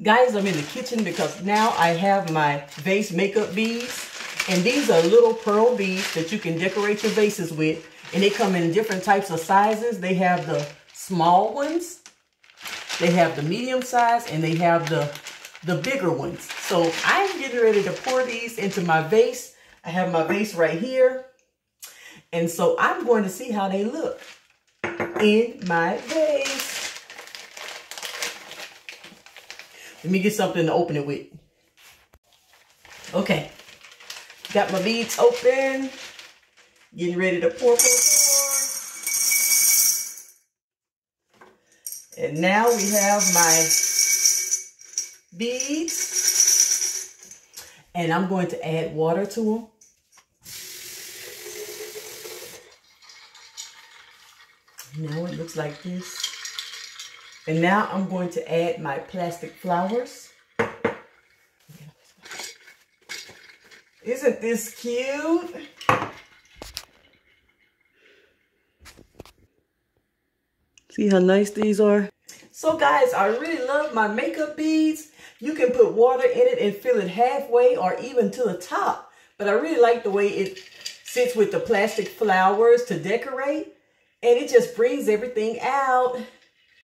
Guys, I'm in the kitchen because now I have my vase makeup beads. And these are little pearl beads that you can decorate your vases with. And they come in different types of sizes. They have the small ones, they have the medium size, and they have the bigger ones. So I'm getting ready to pour these into my vase. I have my vase right here. And so I'm going to see how they look in my vase. Let me get something to open it with. Okay, got my beads open. Getting ready to pour. And now we have my beads. And I'm going to add water to them. Now it looks like this. And now I'm going to add my plastic flowers. Isn't this cute? See how nice these are? So guys, I really love my makeup beads. You can put water in it and fill it halfway or even to the top. But I really like the way it sits with the plastic flowers to decorate. And it just brings everything out.